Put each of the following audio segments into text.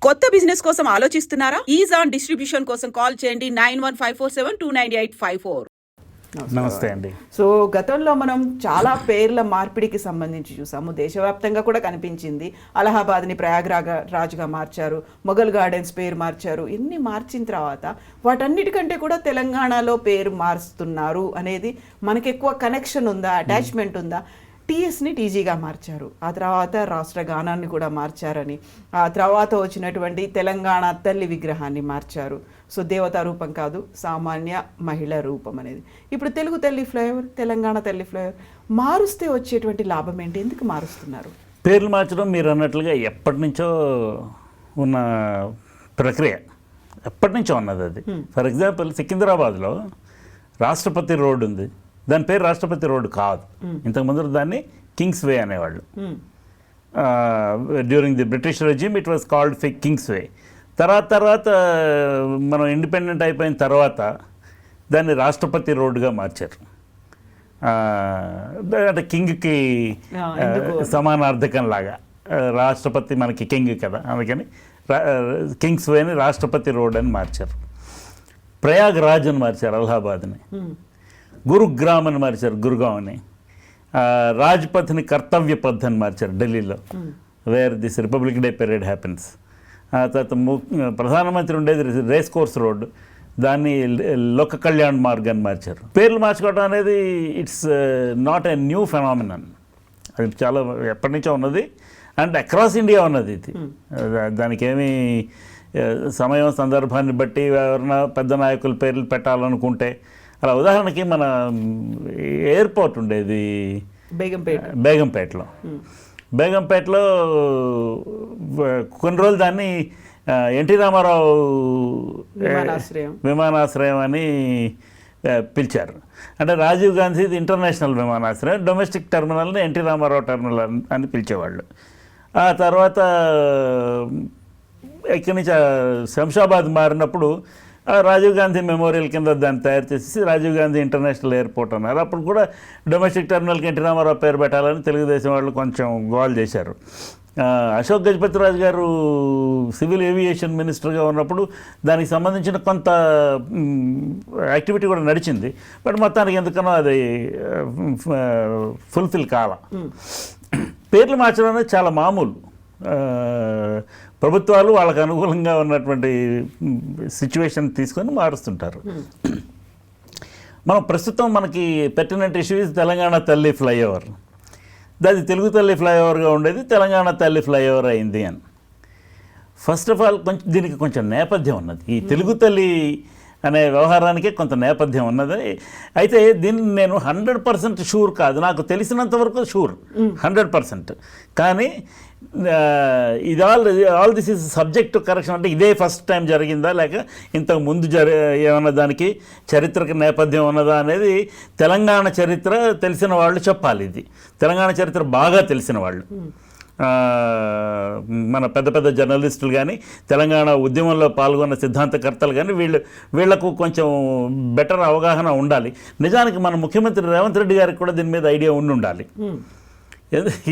కొత్త బిజినెస్ కోసం ఆలోచిస్తున్నారా? ఈజ్ ఆన్ డిస్ట్రిబ్యూషన్ కోసం కాల్ చేయండి 9154722984. నమస్తే అండి. సో గతంలో మనం చాలా పేర్ల మార్పిడికి సంబంధించి చూసాము. దేశవ్యాప్తంగా కూడా కనిపించింది. అలహాబాద్ని రాజ్గా మార్చారు, మొఘల్ గార్డెన్స్ పేరు మార్చారు. ఎన్ని మార్చిన తర్వాత వాటన్నిటికంటే కూడా తెలంగాణలో పేరు మారుస్తున్నారు అనేది మనకి ఎక్కువ కనెక్షన్ ఉందా, అటాచ్మెంట్ ఉందా? టీఎస్ని టీజీగా మార్చారు, ఆ తర్వాత రాష్ట్ర గానాన్ని కూడా మార్చారని, ఆ తర్వాత వచ్చినటువంటి తెలంగాణ తల్లి విగ్రహాన్ని మార్చారు. సో దేవతా రూపం కాదు, సామాన్య మహిళ రూపం అనేది. ఇప్పుడు తెలుగు తల్లి ఫ్లైఓవర్, తెలంగాణ తల్లి ఫ్లైఓవర్ మారుస్తే వచ్చేటువంటి లాభం ఏంటి? ఎందుకు మారుస్తున్నారు? పేర్లు మార్చడం మీరు అన్నట్లుగా ఎప్పటి నుంచో ఉన్న ప్రక్రియ, ఎప్పటి నుంచో ఉన్నది అది. ఫర్ ఎగ్జాంపుల్ సికింద్రాబాద్లో రాష్ట్రపతి రోడ్ ఉంది, దాని పేరు రాష్ట్రపతి రోడ్డు కాదు. ఇంతకుముందు దాన్ని కింగ్స్ వే అనేవాళ్ళు. During the British regime it was called king's way. తర్వాత మనం ఇండిపెండెంట్ అయిపోయిన తర్వాత దాన్ని రాష్ట్రపతి రోడ్డుగా మార్చారు. అంటే కింగ్కి సమానార్థకం లాగా, రాష్ట్రపతి మనకి కింగ్ కదా, అందుకని కింగ్స్ వేని రాష్ట్రపతి రోడ్ అని మార్చారు. ప్రయాగ్ రాజ్ అని మార్చారు అలహాబాద్ని, గురుగ్రామ్ అని మార్చారు గురుగావ్ని, రాజ్పథ్ని కర్తవ్య పథ్ అని మార్చారు ఢిల్లీలో, where this Republic Day parade happens. తర్వాత ప్రధానమంత్రి ఉండేది రేస్ కోర్స్ రోడ్డు, దాన్ని లోక కళ్యాణ్ మార్గ్ అని మార్చారు. పేర్లు మార్చుకోవడం అనేది it's not a new phenomenon, అది చాలా ఎప్పటి నుంచో ఉన్నది అండ్ అక్రాస్ ఇండియా ఉన్నది ఇది. దానికి ఏమీ సమయం సందర్భాన్ని బట్టి ఎవరైనా పెద్ద నాయకుల పేర్లు పెట్టాలనుకుంటే, అలా ఉదాహరణకి మన ఎయిర్పోర్ట్ ఉండేది బేగంపేటలో కొన్ని రోజులు దాన్ని ఎన్టీ రామారావు విమానాశ్రయం అని పిలిచారు. అంటే రాజీవ్ గాంధీది ఇంటర్నేషనల్ విమానాశ్రయం, డొమెస్టిక్ టెర్మినల్ని ఎన్టీ రామారావు టెర్మినల్ అని పిలిచేవాళ్ళు. ఆ తర్వాత ఇక్కడి నుంచి శంషాబాద్ మారినప్పుడు రాజీవ్ గాంధీ మెమోరియల్ కింద దాన్ని తయారు చేసి రాజీవ్ గాంధీ ఇంటర్నేషనల్ ఎయిర్పోర్ట్ అన్నారు. అప్పుడు కూడా డొమెస్టిక్ టెర్మినల్కి ఎన్టీ రామారావు పేరు పెట్టాలని తెలుగుదేశం వాళ్ళు కొంచెం గోల్ చేశారు. అశోక్ గజపతిరాజు గారు సివిల్ ఏవియేషన్ మినిస్టర్గా ఉన్నప్పుడు దానికి సంబంధించిన కొంత యాక్టివిటీ కూడా నడిచింది. బట్ మొత్తానికి ఎందుకనో అది ఫుల్ఫిల్ కాల. పేర్లు మార్చడం అనేది చాలా మామూలు. ప్రభుత్వాలు వాళ్ళకు అనుకూలంగా ఉన్నటువంటి సిచ్యువేషన్ తీసుకొని మారుస్తుంటారు. మనం ప్రస్తుతం మనకి పెర్టినెంట్ ఇష్యూ ఇస్ తెలంగాణ తల్లి ఫ్లైఓవర్. అది తెలుగు తల్లి ఫ్లైఓవర్గా ఉండేది తెలంగాణ తల్లి ఫ్లైఓవర్ అయింది అని. ఫస్ట్ ఆఫ్ ఆల్ దీనికి కొంచెం నేపథ్యం ఉన్నది. ఈ తెలుగు తల్లి అనే వ్యవహారానికే కొంత నేపథ్యం ఉన్నది. అయితే దీన్ని నేను 100% షూర్ కాదు, నాకు తెలిసినంత వరకు షూర్ 100%. కానీ ఇది all this is subject to correction. అంటే ఇదే ఫస్ట్ టైం జరిగిందా, లేక ఇంతకు ముందు ఏమన్నా దానికి చారిత్రక నేపథ్యం ఉన్నదా అనేది తెలంగాణ చరిత్ర తెలిసిన వాళ్ళు చెప్పాలి. ఇది తెలంగాణ చరిత్ర బాగా తెలిసిన వాళ్ళు, మన పెద్ద పెద్ద జర్నలిస్టులు కానీ, తెలంగాణ ఉద్యమంలో పాల్గొన్న సిద్ధాంతకర్తలు కానీ వీళ్లకు కొంచెం బెటర్ అవగాహన ఉండాలి. నిజానికి మన ముఖ్యమంత్రి రేవంత్ రెడ్డి గారికి కూడా దీని మీద ఐడియా ఉండాలి.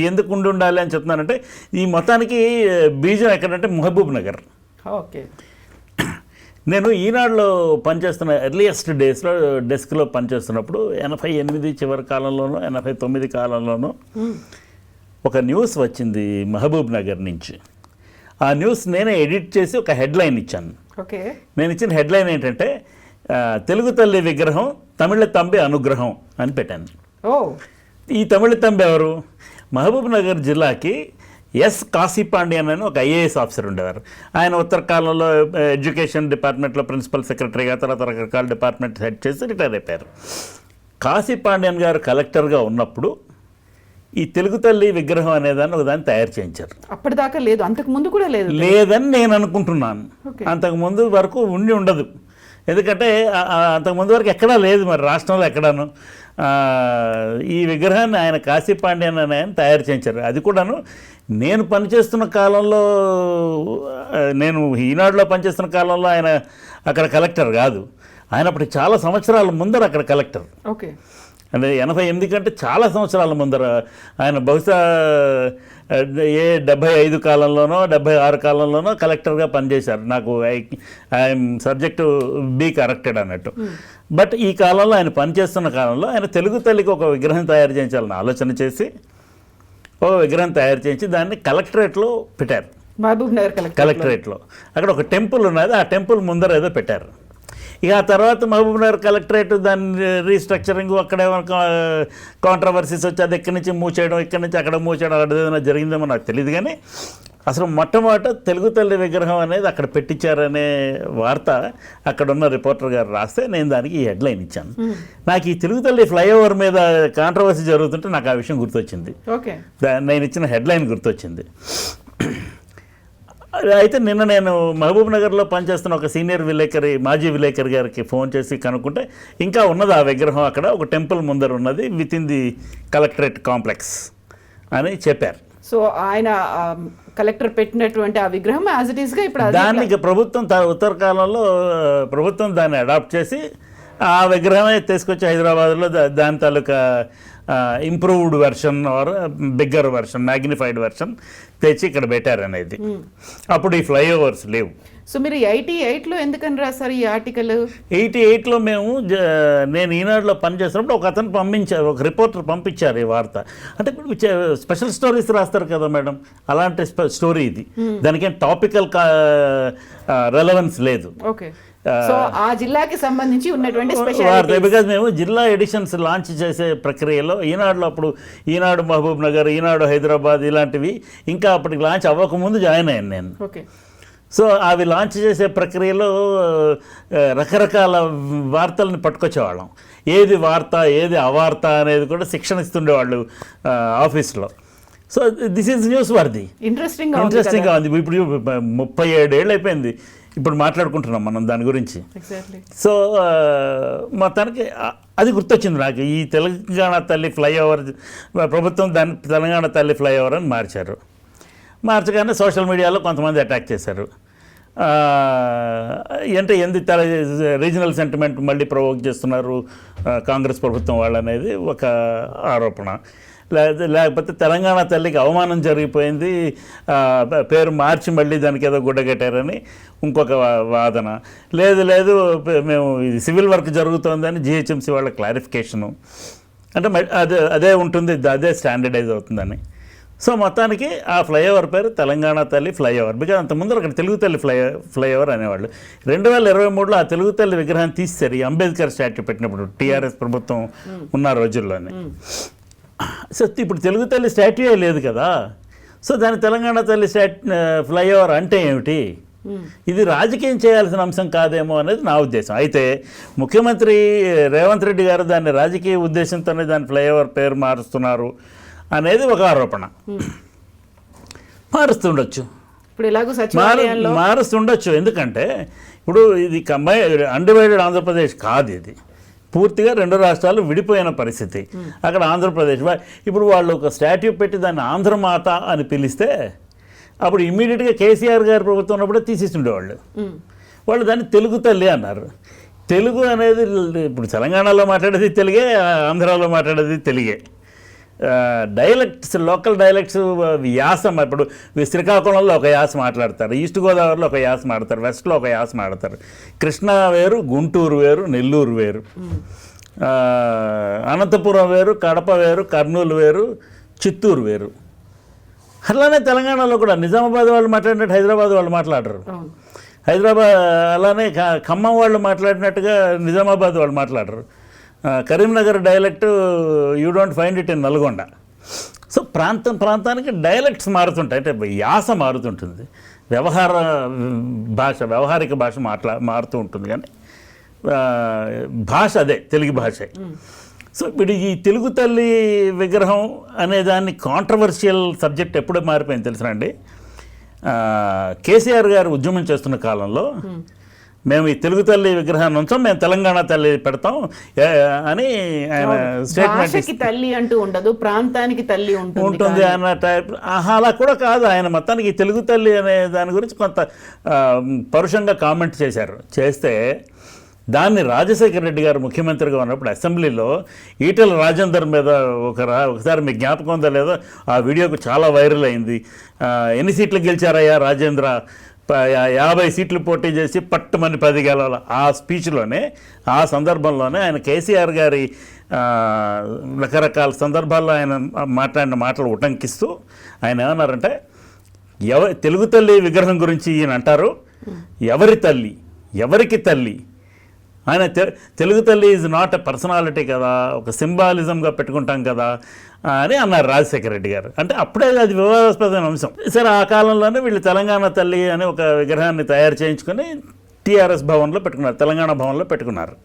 ఎందుకు ఉండాలి అని చెప్తున్నానంటే, ఈ మొత్తానికి బీజం ఎక్కడంటే మహబూబ్ నగర్. ఓకే, నేను ఈనాడులో పనిచేస్తున్న ఎర్లియస్ట్ డేస్లో డెస్క్లో పనిచేస్తున్నప్పుడు 88 చివరి కాలంలోనూ 89 కాలంలోనూ ఒక న్యూస్ వచ్చింది మహబూబ్ నగర్ నుంచి. ఆ న్యూస్ నేనే ఎడిట్ చేసి ఒక హెడ్లైన్ ఇచ్చాను. ఓకే, నేను ఇచ్చిన హెడ్లైన్ ఏంటంటే తెలుగు తల్లి విగ్రహం తమిళ తంబి అనుగ్రహం అని పెట్టాను. ఈ తమిళ తంబి ఎవరు? మహబూబ్ నగర్ జిల్లాకి ఎస్ కాశీపాండ్యన్ అని ఒక ఐఏఎస్ ఆఫీసర్ ఉండేవారు. ఆయన ఉత్తర కాలంలో ఎడ్యుకేషన్ డిపార్ట్మెంట్లో ప్రిన్సిపల్ సెక్రటరీగా, తర్వాత రకరకాల డిపార్ట్మెంట్ హెడ్ చేసి రిటైర్ అయిపోయారు. కాశీపాండ్యన్ గారు కలెక్టర్గా ఉన్నప్పుడు ఈ తెలుగు తల్లి విగ్రహం అనేదాన్ని ఒకదాన్ని తయారు చేయించారు. అప్పటిదాకా లేదు, అంతకుముందు కూడా లేదని నేను అనుకుంటున్నాను. అంతకుముందు వరకు ఉండి ఉండదు, ఎందుకంటే అంతకుముందు వరకు ఎక్కడా లేదు, మరి రాష్ట్రంలో ఎక్కడాను. ఈ విగ్రహాన్ని ఆయన కాశీపాండ్యన్ అని ఆయన తయారు చేయించారు. అది కూడాను నేను పనిచేస్తున్న కాలంలో, నేను ఈనాడులో పనిచేస్తున్న కాలంలో ఆయన అక్కడ కలెక్టర్ కాదు, ఆయన అప్పుడు చాలా సంవత్సరాల ముందర అక్కడ కలెక్టర్. ఓకే, అంటే 88 కంటే చాలా సంవత్సరాల ముందర ఆయన బహుశా 75 కాలంలోనో 76 కాలంలోనో కలెక్టర్గా పనిచేశారు. నాకు ఐఎమ్ సబ్జెక్టు బీ కరెక్టెడ్ అన్నట్టు. బట్ ఈ కాలంలో ఆయన పనిచేస్తున్న కాలంలో ఆయన తెలుగు తల్లికి ఒక విగ్రహం తయారు చేయించాలని ఆలోచన చేసి ఒక విగ్రహం తయారు చేయించి దాన్ని కలెక్టరేట్లో పెట్టారు. మహబూబ్ నగర్ కలెక్టరేట్లో అక్కడ ఒక టెంపుల్ ఉన్నది, ఆ టెంపుల్ ముందర ఏదో పెట్టారు. ఇక ఆ తర్వాత మహబూబ్ నగర్ కలెక్టరేట్ దాన్ని రీస్ట్రక్చరింగ్, అక్కడ కాంట్రవర్సీస్ వచ్చి అది ఎక్కడి నుంచి మూసేయడం, ఇక్కడి నుంచి అక్కడ మూసేయడం, అక్కడ ఏదైనా జరిగిందేమో నాకు తెలియదు. కానీ అసలు మొట్టమొదట తెలుగు తల్లి విగ్రహం అనేది అక్కడ పెట్టించారనే వార్త అక్కడ ఉన్న రిపోర్టర్ గారు రాస్తే నేను దానికి ఈ హెడ్లైన్ ఇచ్చాను. నాకు ఈ తెలుగు తల్లి ఫ్లైఓవర్ మీద కాంట్రవర్సీ జరుగుతుంటే నాకు ఆ విషయం గుర్తొచ్చింది. నేను ఇచ్చిన హెడ్లైన్ గుర్తొచ్చింది. అయితే నిన్న నేను మహబూబ్ నగర్లో పనిచేస్తున్న ఒక సీనియర్ విలేకరి, మాజీ విలేకరి గారికి ఫోన్ చేసి కనుక్కుంటే ఇంకా ఉన్నది ఆ విగ్రహం అక్కడ ఒక టెంపుల్ ముందర ఉన్నది with in the collectorate complex అని చెప్పారు. సో ఆయన కలెక్టర్ పెట్టినటువంటి ఆ విగ్రహం యాజ్ ఇట్ ఈస్గా ఇప్పుడు దానికి ప్రభుత్వం ఉత్తర కాలంలో ప్రభుత్వం దాన్ని అడాప్ట్ చేసి ఆ విగ్రహమే తీసుకొచ్చి హైదరాబాద్లో దాని తాలూకా improved version or bigger version, magnified version తెచ్చి ఇక్కడ పెట్టారనేది. అప్పుడు ఈ ఫ్లైఓవర్స్ లేవు. సో మీరు 88లో ఎందుకని రాశారు ఈ ఆర్టికల్? 88లో నేను ఈనాడులో పనిచేస్తున్నప్పుడు ఒక అతను పంపించారు, ఒక రిపోర్టర్ పంపించారు ఈ వార్త. అంటే ఇప్పుడు స్పెషల్ స్టోరీస్ రాస్తారు కదా మేడం, అలాంటి స్టోరీ ఇది. దానికేం టాపికల్ రెలవెన్స్ లేదు. ఓకే. సో ఆ జిల్లాకి సంబంధించి ఉన్నటువంటి స్పెషల్ బికాజ్ మేము జిల్లా ఎడిషన్స్ లాంచ్ చేసే ప్రక్రియలో ఈనాడులో అప్పుడు ఈనాడు మహబూబ్ నగర్, ఈనాడు హైదరాబాద్ ఇలాంటివి ఇంకా అప్పటికి లాంచ్ అవ్వకముందు జాయిన్ అయ్యాను నేను. ఓకే. సో అవి లాంచ్ చేసే ప్రక్రియలో రకరకాల వార్తలను పట్టుకొచ్చేవాళ్ళం. ఏది వార్త ఏది అవార్త అనేది కూడా శిక్షణ ఇస్తుండేవాళ్ళు ఆఫీస్లో. So this is news worthy, ఇంట్రెస్టింగ్గా ఉంది. ఇప్పుడు 37 ఏళ్ళు అయిపోయింది ఇప్పుడు మాట్లాడుకుంటున్నాం మనం దాని గురించి. సో మొత్తానికి అది గుర్తొచ్చింది నాకు. ఈ తెలంగాణ తల్లి ఫ్లైఓవర్ ప్రభుత్వం దాన్ని తెలంగాణ తల్లి ఫ్లైఓవర్ అని మార్చారు. మార్చగానే సోషల్ మీడియాలో కొంతమంది అటాక్ చేశారు. అంటే రీజనల్ సెంటిమెంట్ మళ్ళీ ప్రొవోక్ చేస్తున్నారు కాంగ్రెస్ ప్రభుత్వం వాళ్ళు అనేది ఒక ఆరోపణ. లేకపోతే తెలంగాణ తల్లికి అవమానం జరిగిపోయింది, పేరు మార్చి మళ్ళీ దానికి ఏదో గుడ్డగట్టారని ఇంకొక వాదన. లేదు మేము ఇది సివిల్ వర్క్ జరుగుతోందని జిహెచ్ఎంసీ వాళ్ళ క్లారిఫికేషను. అంటే అదే ఉంటుంది, అదే స్టాండర్డైజ్ అవుతుందని. సో మొత్తానికి ఆ ఫ్లైఓవర్ పేరు తెలంగాణ తల్లి ఫ్లైఓవర్. బికాజ్ అంతకుముందు అక్కడ తెలుగు తల్లి ఫ్లైఓవర్ అనేవాళ్ళు. 2023లో ఆ తెలుగు తల్లి విగ్రహాన్ని తీసేశారు, ఈ అంబేద్కర్ స్టాట్యూ పెట్టినప్పుడు టీఆర్ఎస్ ప్రభుత్వం ఉన్న రోజుల్లోనే. సో ఇప్పుడు తెలుగు తల్లి స్టాట్యూ లేదు కదా, సో దాని తెలంగాణ తల్లి ఫ్లైఓవర్ అంటే ఏమిటి? ఇది రాజకీయం చేయాల్సిన అంశం కాదేమో అనేది నా ఉద్దేశం. అయితే ముఖ్యమంత్రి రేవంత్ రెడ్డి గారు దాన్ని రాజకీయ ఉద్దేశంతోనే దాని ఫ్లైఓవర్ పేరు మారుస్తున్నారు అనేది ఒక ఆరోపణ. మారుస్తుండొచ్చు, మారుస్తుండొచ్చు. ఎందుకంటే ఇప్పుడు ఇది అన్డివైడెడ్ ఆంధ్రప్రదేశ్ కాదు, ఇది పూర్తిగా 2 రాష్ట్రాలు విడిపోయిన పరిస్థితి. అక్కడ ఆంధ్రప్రదేశ్ ఇప్పుడు వాళ్ళు ఒక స్టాట్యూ పెట్టి దాన్ని ఆంధ్రమాత అని పిలిస్తే అప్పుడు ఇమ్మీడియట్గా కేసీఆర్ గారి ప్రభుత్వం ఉన్నప్పుడే తీసేస్తుండేవాళ్ళు. వాళ్ళు దాన్ని తెలుగు తల్లి అన్నారు. తెలుగు అనేది ఇప్పుడు తెలంగాణలో మాట్లాడేది తెలుగే, ఆంధ్రాలో మాట్లాడేది తెలుగే. డైలెక్ట్స్, లోకల్ డైలెక్ట్స్ యాస. ఇప్పుడు శ్రీకాకుళంలో ఒక యాస మాట్లాడతారు, ఈస్ట్ గోదావరిలో ఒక యాస మాడతారు, వెస్ట్లో ఒక యాస మాడతారు. కృష్ణా వేరు, గుంటూరు వేరు, నెల్లూరు వేరు, అనంతపురం వేరు, కడప వేరు, కర్నూలు వేరు, చిత్తూరు వేరు. అలానే తెలంగాణలో కూడా నిజామాబాద్ వాళ్ళు మాట్లాడినట్టు హైదరాబాద్ వాళ్ళు మాట్లాడరు. హైదరాబాద్ అలానే ఖమ్మం వాళ్ళు మాట్లాడినట్టుగా నిజామాబాద్ వాళ్ళు మాట్లాడరు. Karimnagar dialect you don't find it in Nalgonda. So ప్రాంతానికి డైలెక్ట్స్ మారుతుంటాయి, అంటే యాస మారుతుంటుంది, వ్యవహారిక భాష మారుతూ ఉంటుంది. కానీ భాష అదే, తెలుగు భాషే. సో ఇప్పుడు ఈ తెలుగు తల్లి విగ్రహం అనే దాన్ని కాంట్రవర్షియల్ సబ్జెక్ట్ ఎప్పుడో మారిపోయింది తెలుసునండి. కేసీఆర్ గారు ఉద్యమం చేస్తున్న కాలంలో మేము ఈ తెలుగు తల్లి విగ్రహాన్ని ఉంచాం, మేము తెలంగాణ తల్లి పెడతాం అని ఆయన స్టేట్మెంట్. తల్లి అంటూ ఉండదు, ప్రాంతానికి తల్లి ఉంటుంది అన్న టైప్. అలా కూడా కాదు, ఆయన మొత్తానికి ఈ తెలుగు తల్లి అనే దాని గురించి కొంత పరుషంగా కామెంట్ చేశారు. చేస్తే దాన్ని రాజశేఖర రెడ్డి గారు ముఖ్యమంత్రిగా ఉన్నప్పుడు అసెంబ్లీలో ఈటెల రాజేందర్ మీద ఒకసారి మీకు జ్ఞాపకం ఉందా లేదో, ఆ వీడియోకు చాలా వైరల్ అయింది. ఎన్ని సీట్లు గెలిచారయ్యా రాజేంద్ర, 50 సీట్లు పోటీ చేసి పట్టుమని 10 గెలవాలి. ఆ స్పీచ్లోనే, ఆ సందర్భంలోనే ఆయన కేసీఆర్ గారి రకరకాల సందర్భాల్లో ఆయన మాట్లాడిన మాటలు ఉటంకిస్తూ ఆయన ఏమన్నారంటే, తెలుగు తల్లి విగ్రహం గురించి ఈయన అంటారు, ఎవరి తల్లి, ఎవరికి తల్లి, ఆయన తెలుగు తల్లి ఈజ్ నాట్ ఎ పర్సనాలిటీ కదా, ఒక సింబాలిజంగా పెట్టుకుంటాం కదా అని అన్నారు రాజశేఖర రెడ్డి గారు. అంటే అప్పుడే అది వివాదాస్పదమైన అంశం. సరే, ఆ కాలంలోనే వీళ్ళు తెలంగాణ తల్లి అని ఒక విగ్రహాన్ని తయారు చేయించుకొని టీఆర్ఎస్ భవన్లో పెట్టుకున్నారు, తెలంగాణ భవన్లో పెట్టుకున్నారు.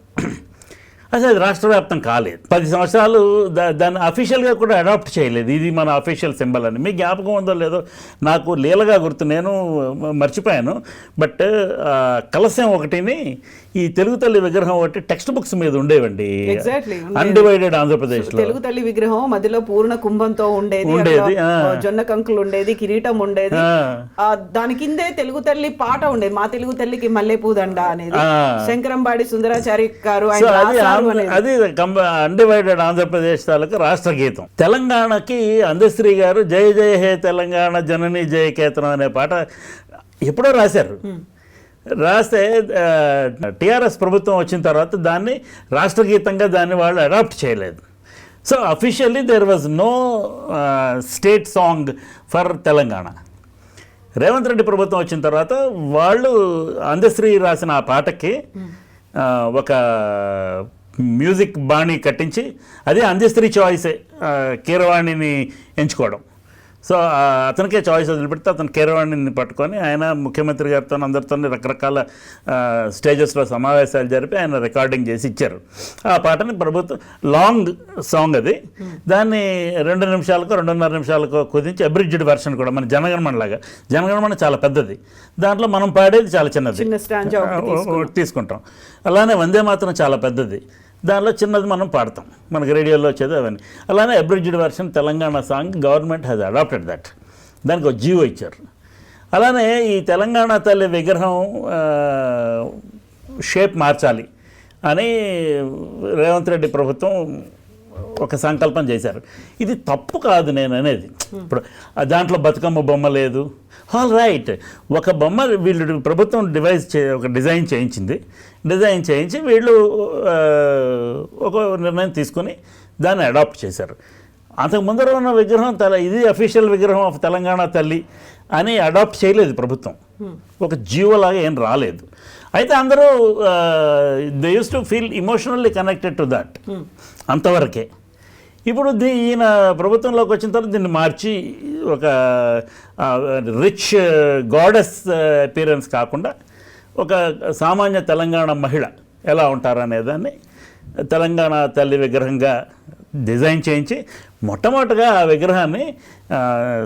అసలు అది రాష్ట్ర వ్యాప్తం కాలేదు. 10 సంవత్సరాలు దాన్ని అఫీషియల్గా కూడా అడాప్ట్ చేయలేదు. ఇది మన అఫీషియల్ సింబల్ అని. మీకు జ్ఞాపకం ఉందో లేదో, నాకు లీలగా గుర్తు, నేను మర్చిపోయాను. బట్ కలశం ఒకటిని, ఈ తెలుగు తల్లి విగ్రహం ఒకటి టెక్స్ట్ బుక్స్ మీద ఉండేవండి. అన్డివైడెడ్ ఆంధ్రప్రదేశ్ లో తెలుగు తల్లి విగ్రహం మధ్యలో పూర్ణ కుంభంతో ఉండేది, జొన్న కంకులు ఉండేది, కిరీటం ఉండేది, దాని కిందే తెలుగు తల్లి పాట ఉండేది, మా తెలుగు తల్లికి మల్లె పూదండ అనేది శంకరంబాడి సుందరాచారి గారు అది అన్డివైడెడ్ ఆంధ్రప్రదేశ్ తాలూకు రాష్ట్ర గీతం. తెలంగాణకి అందశ్రీ గారు జయ జయ హే తెలంగాణ జనని జయకేతనం అనే పాట ఎప్పుడో రాశారు. రాస్తే టీఆర్ఎస్ ప్రభుత్వం వచ్చిన తర్వాత దాన్ని రాష్ట్ర గీతంగా దాన్ని వాళ్ళు అడాప్ట్ చేయలేదు. So officially there was no state song for Telangana. Revanth Reddy ప్రభుత్వం వచ్చిన తర్వాత వాళ్ళు అందశ్రీ రాసిన ఆ పాటకి ఒక మ్యూజిక్ బాణీ కట్టించి, అదే అందశ్రీ చాయిసే, కీరవాణిని ఎంచుకోవడం. సో అతనికే చాయిస్ వదిలిపెడితే అతను కీరవాణిని పట్టుకొని ఆయన ముఖ్యమంత్రి గారితో అందరితో రకరకాల స్టేజెస్లో సమావేశాలు జరిపి ఆయన రికార్డింగ్ చేసి ఇచ్చారు. ఆ పాటని ప్రభుత్వం, లాంగ్ సాంగ్ అది, దాన్ని 2 నిమిషాలకు 2.5 నిమిషాలకు కుదించి అబ్రిడ్జ్డ్ వెర్షన్ కూడా, మన జనగణమన లాగా. జనగణమన చాలా పెద్దది, దాంట్లో మనం పాడేది చాలా చిన్నది తీసుకుంటాం. అలానే వందే మాత్రం చాలా పెద్దది, దానిలో చిన్నది మనం పాడతాం, మనకి రేడియోలో వచ్చేది అవన్నీ. అలానే abridged version Telangana song government has adopted that, దానికి ఒక జీవో ఇచ్చారు. అలానే ఈ తెలంగాణ తల్లి విగ్రహం షేప్ మార్చాలి అని రేవంత్ రెడ్డి ప్రభుత్వం ఒక సంకల్పం చేశారు. ఇది తప్పు కాదు నేను అనేది. ఇప్పుడు దాంట్లో బతుకమ్మ బొమ్మ లేదు, ఆల్ రైట్, ఒక బొమ్మ వీళ్ళు ప్రభుత్వం ఒక డిజైన్ చేయించి వీళ్ళు ఒక నిర్ణయం తీసుకొని దాన్ని అడాప్ట్ చేశారు. అంతకు ముందర ఉన్న విగ్రహం ఇది అఫీషియల్ విగ్రహం ఆఫ్ తెలంగాణ తల్లి అని అడాప్ట్ చేయలేదు ప్రభుత్వం, ఒక జీవోలాగా ఏం రాలేదు. అయితే అందరూ they use to feel emotionally connected to that, అంతవరకే. ఇప్పుడు ఈయన ప్రభుత్వంలోకి వచ్చిన తర్వాత దీన్ని మార్చి ఒక రిచ్ గాడెస్ అపీరెన్స్ కాకుండా ఒక సామాన్య తెలంగాణ మహిళ ఎలా ఉంటారనేదాన్ని తెలంగాణ తల్లి విగ్రహంగా డిజైన్ చేయించి మొట్టమొదటిగా ఆ విగ్రహాన్ని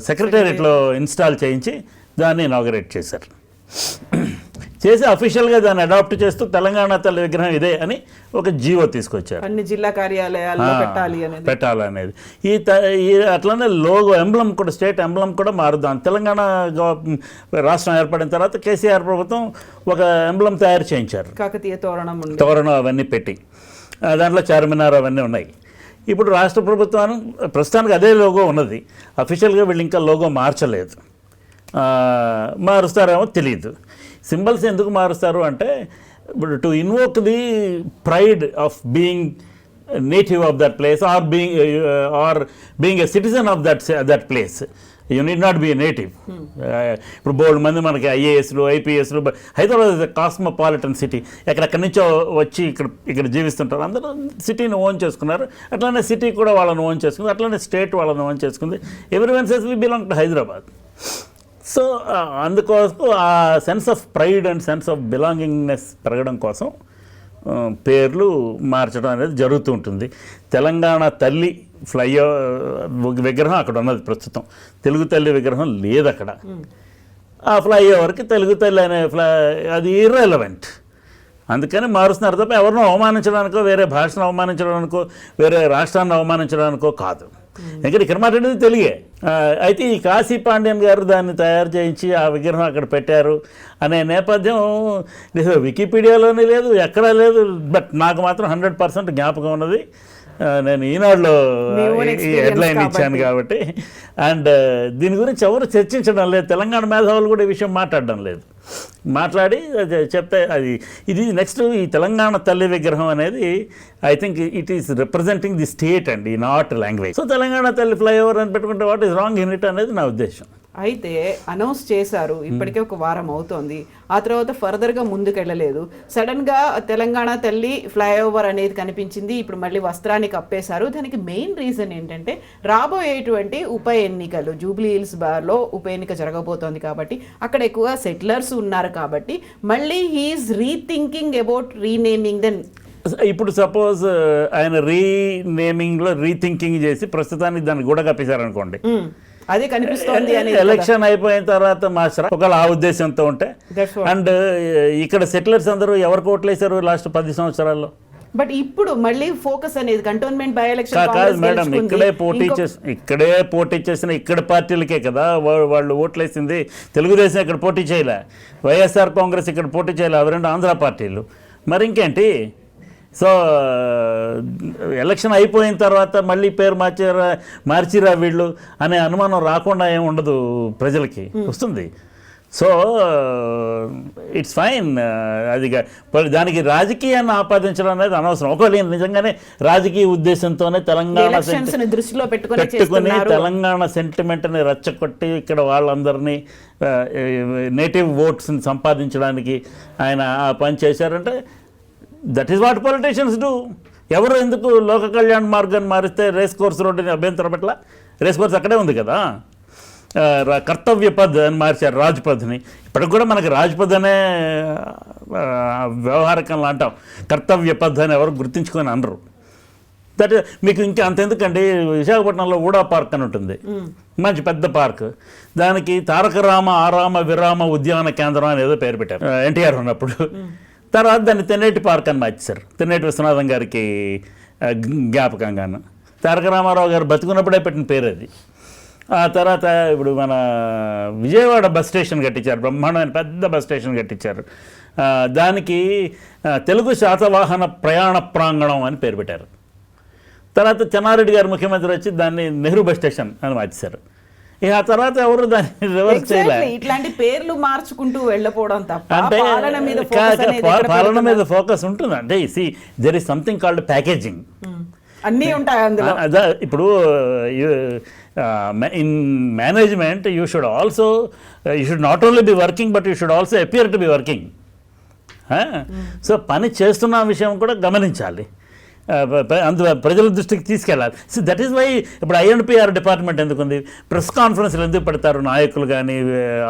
సెక్రటేరియట్లో ఇన్స్టాల్ చేయించి దాన్ని ఇనాగరేట్ చేశారు. చేసి అఫీషియల్గా దాన్ని అడాప్ట్ చేస్తూ తెలంగాణ తల్లి విగ్రహం ఇదే అని ఒక జీవో తీసుకొచ్చారు, అన్ని జిల్లా కార్యాలయాల్లో పెట్టాలనేది. అట్లనే లోగో ఎంబ్లం కూడా, స్టేట్ ఎంబ్లం కూడా మారుద్దాం. తెలంగాణ రాష్ట్రం ఏర్పడిన తర్వాత కేసీఆర్ ప్రభుత్వం ఒక ఎంబ్లం తయారు చేయించారు, కాకతీయ తోరణం అవన్నీ పెట్టి, దాంట్లో చార్మినార్ అవన్నీ ఉన్నాయి. ఇప్పుడు రాష్ట్ర ప్రభుత్వాన్ని ప్రస్తుతానికి అదే లోగో ఉన్నది, అఫీషియల్గా వీళ్ళు ఇంకా లోగో మార్చలేదు. మారుస్తారేమో తెలియదు. సింబల్స్ ఎందుకు మారుస్తారు అంటే, ఇప్పుడు to invoke the pride of being native of that place or being a citizen of that place. You need not be native. ఇప్పుడు బోల్డ్ మంది మనకి ఐఏఎస్లు, ఐపీఎస్లు, Hyderabad is a cosmopolitan city, ఎక్కడెక్కడి నుంచో వచ్చి ఇక్కడ జీవిస్తుంటారు. అందరూ సిటీని ఓన్ చేసుకున్నారు. అట్లానే సిటీ కూడా వాళ్ళని ఓన్ చేసుకుంది, అట్లానే స్టేట్ వాళ్ళని ఓన్ చేసుకుంది. Everyone says we belong to Hyderabad. So అందుకోసం ఆ sense of pride and sense of belongingness పెరగడం కోసం పేర్లు మార్చడం అనేది జరుగుతూ ఉంటుంది. తెలంగాణ తల్లి విగ్రహం అక్కడ ఉన్నది ప్రస్తుతం, తెలుగు తల్లి విగ్రహం లేదు అక్కడ. ఆ ఫ్లైఓవర్కి తెలుగు తల్లి అనే అది ఇర్రెలవెంట్, అందుకని మారుస్తున్నారు తప్ప ఎవరినో అవమానించడానికో, వేరే భాషను అవమానించడానికో, వేరే రాష్ట్రాన్ని అవమానించడానికో కాదు. ఎందుకంటే ఇక్కడ మాట్లాడేది తెలుగే. అయితే ఈ కాశీ పాండ్యన్ గారు దాన్ని తయారు చేయించి ఆ విగ్రహం అక్కడ పెట్టారు అనే నేపథ్యం వికీపీడియాలోనే లేదు, ఎక్కడా లేదు. బట్ నాకు మాత్రం 100% జ్ఞాపకం ఉన్నది. నేను ఈనాడులో ఈ హెడ్లైన్ ఇచ్చాను కాబట్టి. అండ్ దీని గురించి ఎవరు చర్చించడం లేదు. తెలంగాణ మేధావులు కూడా ఈ విషయం మాట్లాడడం లేదు. మాట్లాడి చెప్తే ఇది నెక్స్ట్ ఈ తెలంగాణ తల్లి విగ్రహం అనేది I think it is representing the state and ఈ నాట్ లాంగ్వేజ్. సో తెలంగాణ తల్లి ఫ్లైఓవర్ అని పెట్టుకుంటే what is wrong in it అనేది నా ఉద్దేశం. అయితే అనౌన్స్ చేశారు, ఇప్పటికే ఒక వారం అవుతోంది. ఆ తర్వాత ఫర్దర్గా ముందుకెళ్ళలేదు. సడన్గా తెలంగాణ తల్లి ఫ్లైఓవర్ అనేది కనిపించింది. ఇప్పుడు మళ్ళీ వస్త్రాన్ని కప్పేశారు. దానికి మెయిన్ రీజన్ ఏంటంటే రాబోయేటువంటి ఉప ఎన్నికలు, జూబ్లీ హిల్స్ బార్లో ఉప ఎన్నిక జరగబోతోంది కాబట్టి అక్కడ ఎక్కువ సెటిలర్స్ ఉన్నారు కాబట్టి మళ్ళీ he's rethinking about renaming then. ఇప్పుడు సపోజ్ ఆయన రీనేమింగ్లో రీథింకింగ్ చేసి ప్రస్తుతానికి దాన్ని కూడా కప్పేశారనుకోండి, అదే కనిపిస్తోంది. ఎలక్షన్ అయిపోయిన తర్వాత మాస్టర్ ఒకవేళ ఆ ఉద్దేశంతో ఉంటే. అండ్ ఇక్కడ సెటిలర్స్ అందరూ ఎవరికి ఓట్లేశారు లాస్ట్ 10 సంవత్సరాల్లో? బట్ ఇప్పుడు మళ్ళీ ఫోకస్ అనేది కంటోన్మెంట్ బై ఎలక్షన్ కాదు మేడం, ఇక్కడే పోటీ చేసిన ఇక్కడ పార్టీలకే కదా వాళ్ళు ఓట్లేసింది. తెలుగుదేశం ఇక్కడ పోటీ చేయలే, వైఎస్ఆర్ కాంగ్రెస్ ఇక్కడ పోటీ చేయలే, అవి రెండు ఆంధ్ర పార్టీలు. మరి ఇంకేంటి? సో ఎలక్షన్ అయిపోయిన తర్వాత మళ్ళీ పేరు మార్చిరా వీళ్ళు అనే అనుమానం రాకుండా ఏమి ఉండదు ప్రజలకి, వస్తుంది. So it's fine. అది దానికి రాజకీయాన్ని ఆపాదించడం అనేది అనవసరం. ఒకవేళ నిజంగానే రాజకీయ ఉద్దేశంతోనే తెలంగాణ దృష్టిలో పెట్టుకుని తెలంగాణ సెంటిమెంట్ని రెచ్చగొట్టి ఇక్కడ వాళ్ళందరినీ నేటివ్ ఓట్స్ని సంపాదించడానికి ఆయన ఆ పని చేశారంటే that is what politicians do. ఎవరు ఎందుకు లోక కళ్యాణ్ మార్గాన్ని మారిస్తే రేస్ కోర్స్ రోడ్డుని అభ్యంతరం పట్ల, రేస్ కోర్స్ అక్కడే ఉంది కదా, కర్తవ్య పద్ అని మార్చారు రాజ్పథ్ని. ఇప్పటికి కూడా మనకి రాజ్పథ్ అనే వ్యవహారికంలో అంటాం, కర్తవ్య పద్ అని ఎవరు గుర్తించుకొని అనరు. దట్ మీకు ఇంకా అంతెందుకండి, విశాఖపట్నంలో ఊడా పార్క్ అని ఉంటుంది, మంచి పెద్ద పార్క్. దానికి తారక రామ ఆరామ విరామ ఉద్యాన కేంద్రం అని ఏదో పేరు పెట్టారు ఎన్టీఆర్ ఉన్నప్పుడు. తర్వాత దాన్ని తెన్నేటి పార్క్ అని మార్చారు, తెన్నేటి విశ్వనాథం గారికి జ్ఞాపకంగాను. తారక రామారావు గారు బతుకున్నప్పుడే పెట్టిన పేరు అది. ఆ తర్వాత ఇప్పుడు మన విజయవాడ బస్ స్టేషన్ కట్టించారు, బ్రహ్మాండమైన పెద్ద బస్ స్టేషన్ కట్టించారు. దానికి తెలుగు శాతవాహన ప్రయాణ ప్రాంగణం అని పేరు పెట్టారు. తర్వాత చెన్నారెడ్డి గారు ముఖ్యమంత్రి వచ్చి దాన్ని నెహ్రూ బస్ స్టేషన్ అని మార్చారు. ఇక ఆ తర్వాత ఎవరు దాన్ని రివర్స్ చేయలేదు. ఇట్లాంటి పేర్లు మార్చుకుంటూ వెళ్ళిపోవడం తప్ప అంటే పాలన మీద ఫోకస్ ఉంటుంది. అంటే see there is something called packaging, అన్నీ ఉంటాయి అందులో. ఇప్పుడు in management you should also you should not only be working but you should also appear to be working. So పని చేస్తున్న విషయం కూడా గమనించాలి, ప్రజల దృష్టికి తీసుకెళ్ళాలి. సో దట్ ఈస్ వై ఇప్పుడు INPR డిపార్ట్మెంట్ ఎందుకుంది, ప్రెస్ కాన్ఫరెన్స్లు ఎందుకు పెడతారు నాయకులు కానీ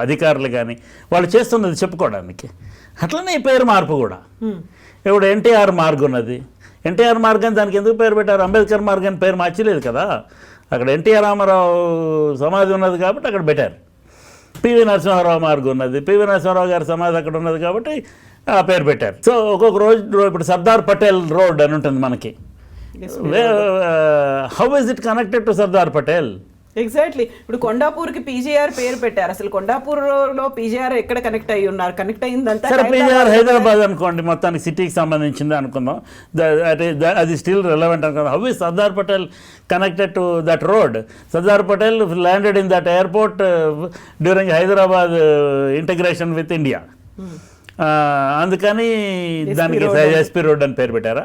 అధికారులు కానీ, వాళ్ళు చేస్తున్నది చెప్పుకోవడానికి. అట్లనే ఈ పేరు మార్పు కూడా. ఇప్పుడు NTR మార్గ్ ఉన్నది, NTR మార్గ్ అని దానికి ఎందుకు పేరు పెట్టారు? అంబేద్కర్ మార్గ్ అని పేరు మార్చలేదు కదా, అక్కడ NT రామారావు సమాధి ఉన్నది కాబట్టి అక్కడ పెట్టారు. PV నరసింహారావు మార్గ్ ఉన్నది, PV నరసింహారావు గారి సమాధి అక్కడ ఉన్నది కాబట్టి ఆ పేరు పెట్టారు. సో ఒక్కొక్క రోజు ఇప్పుడు సర్దార్ పటేల్ రోడ్ అని ఉంటుంది మనకి. How is it connected to Sardar Patel? Exactly. ఇప్పుడు కొండాపూర్కి PGR పేరు పెట్టారు. అసలు కొండాపూర్లో PGR ఎక్కడ కనెక్ట్ అయ్యి ఉన్నారు? కనెక్ట్ అయిందంటే సరే, PGR హైదరాబాద్ అనుకోండి, మొత్తానికి సిటీకి సంబంధించింది అనుకుందాం, అది స్టిల్ రిలవెంట్ అనుకుందాం. How is Sardar Patel connected to that road? Sardar Patel landed in that airport during Hyderabad integration with India. అందుకని దానికి SP రోడ్ అని పేరు పెట్టారా?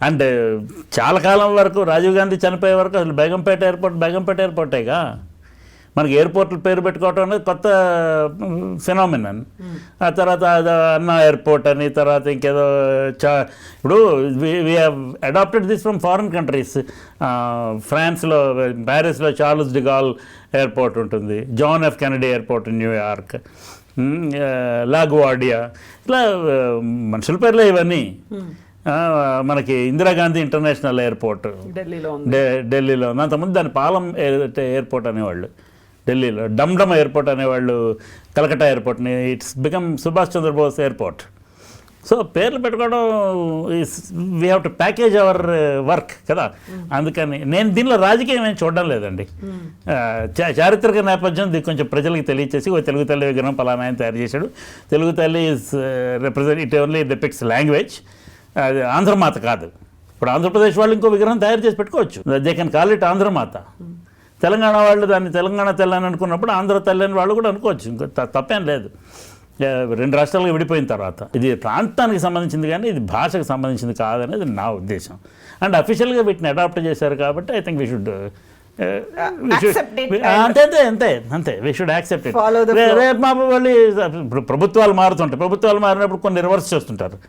అండ్ చాలా కాలం వరకు రాజీవ్ గాంధీ చనిపోయే వరకు అసలు బేగంపేట ఎయిర్పోర్టేగా. మనకి ఎయిర్పోర్ట్లు పేరు పెట్టుకోవటం అనేది కొత్త ఫినామినన్. ఆ తర్వాత అన్నా ఎయిర్పోర్ట్ అని, తర్వాత ఇంకేదో ఇప్పుడు we have adapted this from foreign countries. ఫ్రాన్స్లో ప్యారిస్లో చార్లెస్ డిగాల్ ఎయిర్పోర్ట్ ఉంటుంది, John F Kennedy airport in New York, LaGuardia, ఇట్లా మనుషుల పేర్లే ఇవన్నీ. మనకి ఇందిరాగాంధీ ఇంటర్నేషనల్ ఎయిర్పోర్ట్ ఢిల్లీలో ఉంది. అంతకుముందు దాని పాలం ఎయిర్పోర్ట్ అనేవాళ్ళు ఢిల్లీలో, డమ్డమ్ ఎయిర్పోర్ట్ అనేవాళ్ళు కలకట్టా ఎయిర్పోర్ట్ని. It's become Subhash Chandra Bose airport. So పేర్లు పెట్టుకోవడం we have to package our work కదా. అందుకని నేను దీనిలో రాజకీయం ఏం చూడడం లేదండి. చారిత్రక నేపథ్యం కొంచెం ప్రజలకు తెలియచేసి ఓ తెలుగు తల్లి విగ్రహం పలానా ఆయన తయారు చేశాడు, తెలుగు తల్లి is represent it only depicts language, అది ఆంధ్రమాత కాదు. ఇప్పుడు ఆంధ్రప్రదేశ్ వాళ్ళు ఇంకో విగ్రహం తయారు చేసి పెట్టుకోవచ్చు, they can call it Andhramata. Telangana వాళ్ళు దాన్ని తెలంగాణ తెల్ల అని అనుకున్నప్పుడు ఆంధ్ర తల్లి అని వాళ్ళు కూడా అనుకోవచ్చు, ఇంకో తప్పేం లేదు. రెండు రాష్ట్రాలుగా విడిపోయిన తర్వాత ఇది ప్రాంతానికి సంబంధించింది కానీ ఇది భాషకు సంబంధించింది కాదనేది నా ఉద్దేశం. అండ్ అఫీషియల్గా వీటిని అడాప్ట్ చేశారు కాబట్టి ఐ థింక్ వీ షుడ్ అంతే వీ షుడ్ యాక్సెప్ట్ ఇట్. రేపు మా వాళ్ళు ఇప్పుడు ప్రభుత్వాలు మారుతుంటాయి, ప్రభుత్వాలు మారినప్పుడు కొన్ని రివర్స్ చేస్తుంటారు,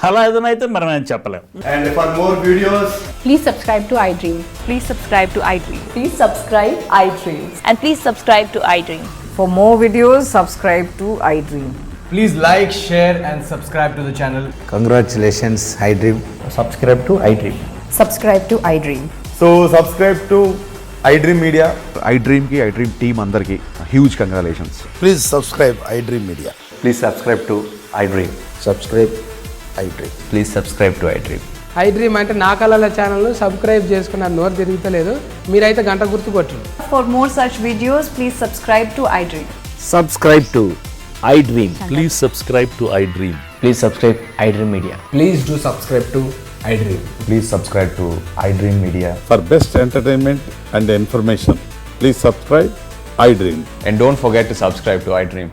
అలా ఏదైనా అయితే మనం ఏం చెప్పలేము. And for more videos, Please subscribe to iDream. Please subscribe to iDream. Please subscribe iDream. And please subscribe to iDream. For more videos, subscribe to iDream. please like, share and subscribe to the channel. Congratulations, iDream. Subscribe to iDream. Subscribe to iDream. So subscribe to iDream Media. iDream ki iDream team andarki huge congratulations. Please subscribe iDream Media. Please subscribe to iDream. Subscribe iDream. Please subscribe to iDream. iDream అంటే నా కళల channel subscribe చేసుకున్న నోరు తిరుగుతలేదు, మీరైతే గంట గుర్తు కొట్టండి. For more such videos, please subscribe to iDream. Subscribe to iDream. Please subscribe to iDream. Please subscribe iDream Media. Please do subscribe to iDream. Please subscribe to iDream Media. For best entertainment and information, please subscribe iDream. And don't forget to subscribe to iDream.